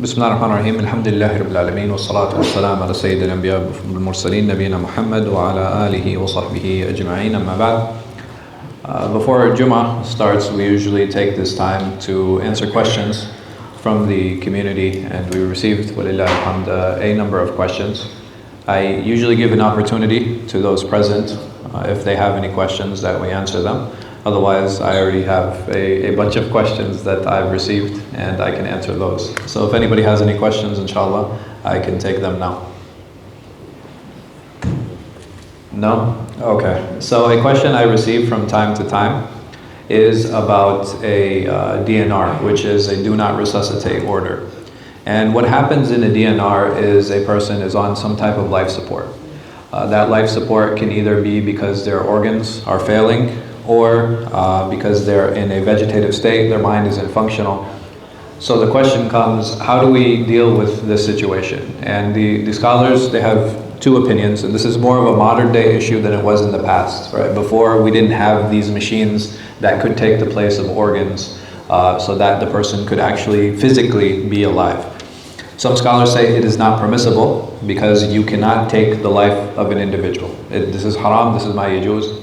بسم الله الرحمن الرحيم الحمد لله رب العالمين والصلاة والسلام على سيد الأنبياء والمرسلين نبينا محمد وعلى آله وصحبه أجمعين أما بعد. Before Jummah starts, we usually take this time to answer questions from the community, and we received, walillah alhamd, a number of questions. I usually give an opportunity to those present, if they have any questions, that we answer them. Otherwise, I already have a bunch of questions that I've received, and I can answer those. So if anybody has any questions, inshallah, I can take them now. No? Okay. So a question I receive from time to time is about a DNR, which is a do not resuscitate order. And what happens in a DNR is a person is on some type of life support. That life support can either be because their organs are failing, or because they're in a vegetative state, their mind isn't functional. So the question comes, how do we deal with this situation? And the scholars, they have two opinions, and this is more of a modern day issue than it was in the past, right? Before, we didn't have these machines that could take the place of organs, so that the person could actually physically be alive. Some scholars say it is not permissible because you cannot take the life of an individual. This is haram, this is ma yajuz.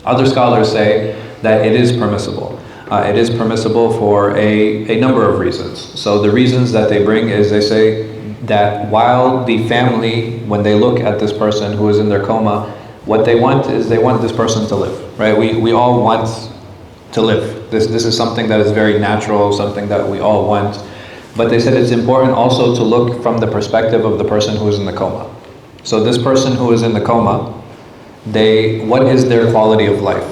Other scholars say that it is permissible. It is permissible for a number of reasons. So the reasons that they bring is, they say that while the family, when they look at this person who is in their coma, what they want is they want this person to live, right? We all want to live. This is something that is very natural, something that we all want. But they said it's important also to look from the perspective of the person who is in the coma. So this person who is in the coma, what is their quality of life?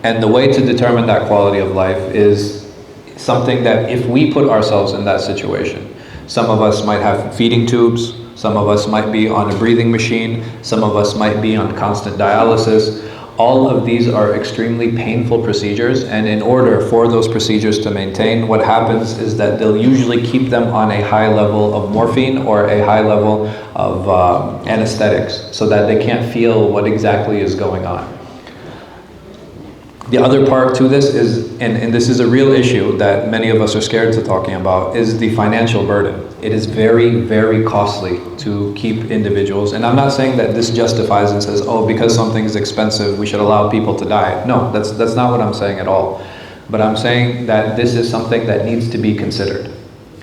And the way to determine that quality of life is something that if we put ourselves in that situation, some of us might have feeding tubes, some of us might be on a breathing machine, some of us might be on constant dialysis. All of these are extremely painful procedures, and in order for those procedures to maintain, what happens is that they'll usually keep them on a high level of morphine or a high level of anesthetics, so that they can't feel what exactly is going on. The other part to this is, and this is a real issue that many of us are scared to talking about, is the financial burden. It is very, very costly to keep individuals. And I'm not saying that this justifies and says, oh, because something is expensive, we should allow people to die. No, that's not what I'm saying at all. But I'm saying that this is something that needs to be considered.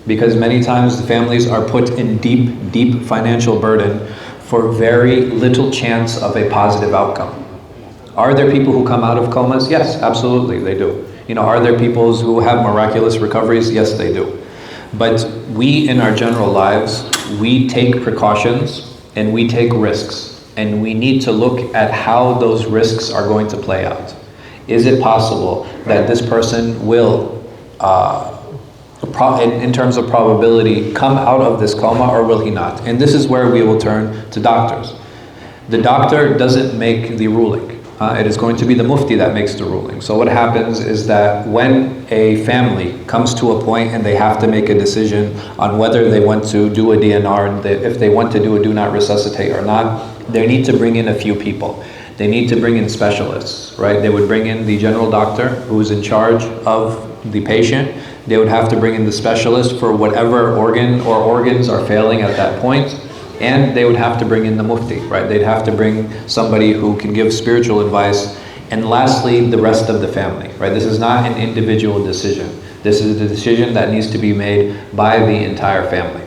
Because many times the families are put in deep, deep financial burden for very little chance of a positive outcome. Are there people who come out of comas? Yes, absolutely, they do. Are there people who have miraculous recoveries? Yes, they do. But we, in our general lives, we take precautions and we take risks. And we need to look at how those risks are going to play out. Is it possible that this person will, in terms of probability, come out of this coma, or will he not? And this is where we will turn to doctors. The doctor doesn't make the ruling. It is going to be the mufti that makes the ruling. So what happens is that when a family comes to a point and they have to make a decision on whether they want to do a DNR, and if they want to do a do not resuscitate or not, they need to bring in a few people. They need to bring in specialists, right? They would bring in the general doctor who is in charge of the patient. They would have to bring in the specialist for whatever organ or organs are failing at that point. And they would have to bring in the mufti, right? They'd have to bring somebody who can give spiritual advice. And lastly, the rest of the family, right? This is not an individual decision. This is a decision that needs to be made by the entire family.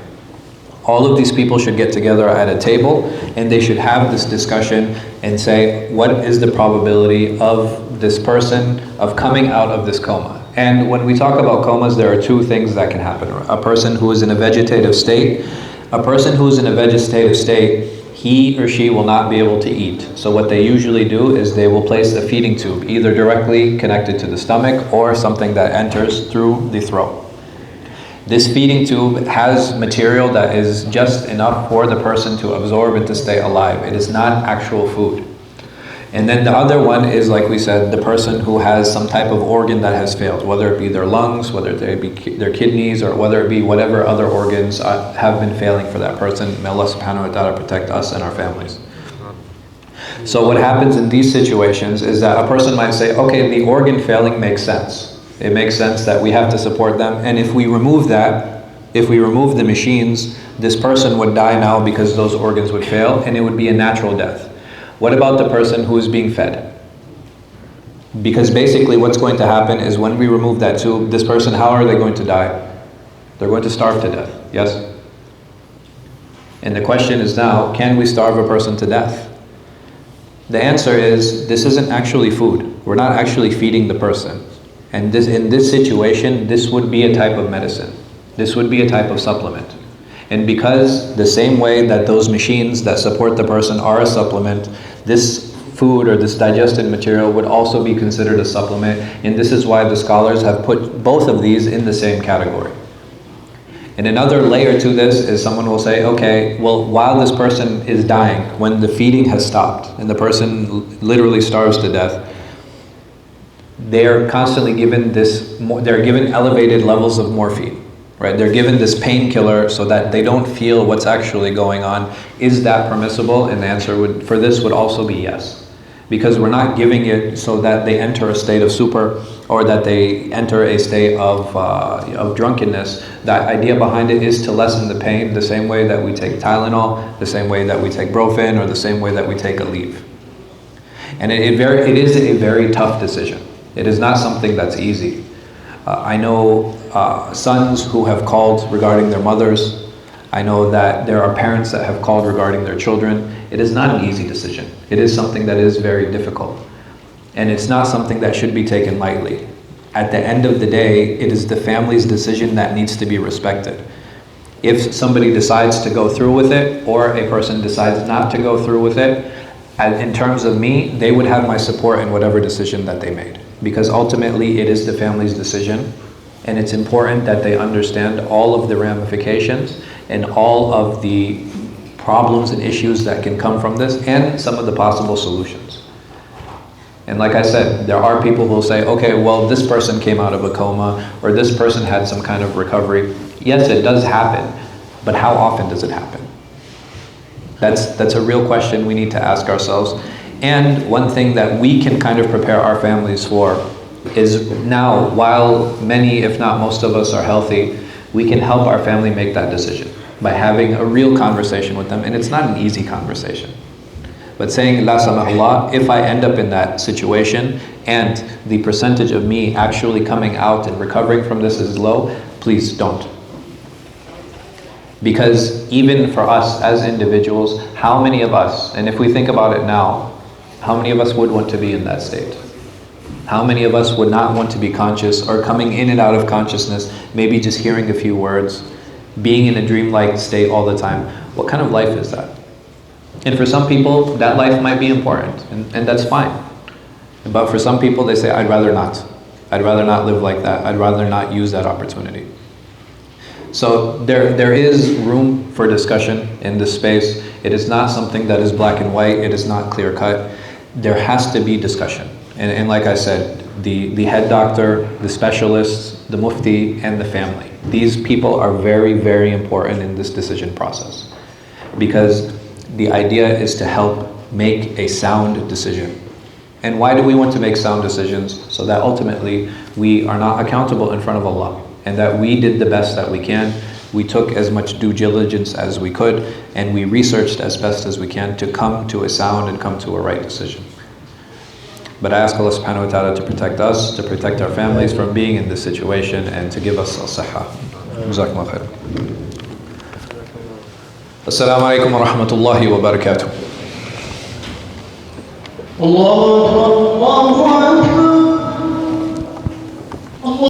All of these people should get together at a table, and they should have this discussion and say, what is the probability of this person of coming out of this coma? And when we talk about comas, there are two things that can happen. A person who is in a vegetative state, he or she will not be able to eat. So what they usually do is they will place a feeding tube, either directly connected to the stomach or something that enters through the throat. This feeding tube has material that is just enough for the person to absorb and to stay alive. It is not actual food. And then the other one is, like we said, the person who has some type of organ that has failed, whether it be their lungs, whether it be their kidneys, or whether it be whatever other organs have been failing for that person. May Allah subhanahu wa ta'ala protect us and our families. So what happens in these situations is that a person might say, okay, the organ failing makes sense. It makes sense that we have to support them, and if we remove that, If we remove the machines, this person would die now because those organs would fail, and it would be a natural death. What about the person who is being fed? Because basically what's going to happen is when we remove that tube, this person, how are they going to die? They're going to starve to death, yes? And the question is now, can we starve a person to death? The answer is, this isn't actually food. We're not actually feeding the person. And in this situation, this would be a type of medicine. This would be a type of supplement. And because the same way that those machines that support the person are a supplement, this food or this digested material would also be considered a supplement. And this is why the scholars have put both of these in the same category. And another layer to this is someone will say, okay, well, while this person is dying, when the feeding has stopped and the person literally starves to death, they're constantly given they're given elevated levels of morphine, right? They're given this painkiller so that they don't feel what's actually going on. Is that permissible? And the answer for this would also be yes. Because we're not giving it so that they enter a state of stupor or that they enter a state of drunkenness. The idea behind it is to lessen the pain the same way that we take Tylenol, the same way that we take Brufen, or the same way that we take Aleve. And it is a very tough decision. It is not something that's easy. I know sons who have called regarding their mothers. I know that there are parents that have called regarding their children. It is not an easy decision. It is something that is very difficult. And it's not something that should be taken lightly. At the end of the day, it is the family's decision that needs to be respected. If somebody decides to go through with it, or a person decides not to go through with it, in terms of me, they would have my support in whatever decision that they made. Because ultimately, it is the family's decision. And it's important that they understand all of the ramifications and all of the problems and issues that can come from this, and some of the possible solutions. And like I said, there are people who will say, okay, well, this person came out of a coma, or this person had some kind of recovery. Yes, it does happen, but how often does it happen? That's a real question we need to ask ourselves. And one thing that we can kind of prepare our families for is now, while many, if not most of us are healthy, we can help our family make that decision by having a real conversation with them. And it's not an easy conversation. But saying, La samahullah, if I end up in that situation and the percentage of me actually coming out and recovering from this is low, please don't. Because even for us as individuals, how many of us, and if we think about it now, how many of us would want to be in that state? How many of us would not want to be conscious or coming in and out of consciousness, maybe just hearing a few words, being in a dreamlike state all the time? What kind of life is that? And for some people, that life might be important, and that's fine. But for some people, they say, I'd rather not. I'd rather not live like that. I'd rather not use that opportunity. So there is room for discussion in this space. It is not something that is black and white. It is not clear cut. There has to be discussion. And like I said, the head doctor, the specialists, the mufti, and the family. These people are very, very important in this decision process. Because the idea is to help make a sound decision. And why do we want to make sound decisions? So that ultimately we are not accountable in front of Allah. And that we did the best that we can. We took as much due diligence as we could. And we researched as best as we can to come to a sound and come to a right decision. But I ask Allah subhanahu wa ta'ala to protect us, to protect our families from being in this situation, and to give us as-sihha. Jazakumullah khair. Assalamu alaikum wa rahmatullahi wa barakatuh. Allah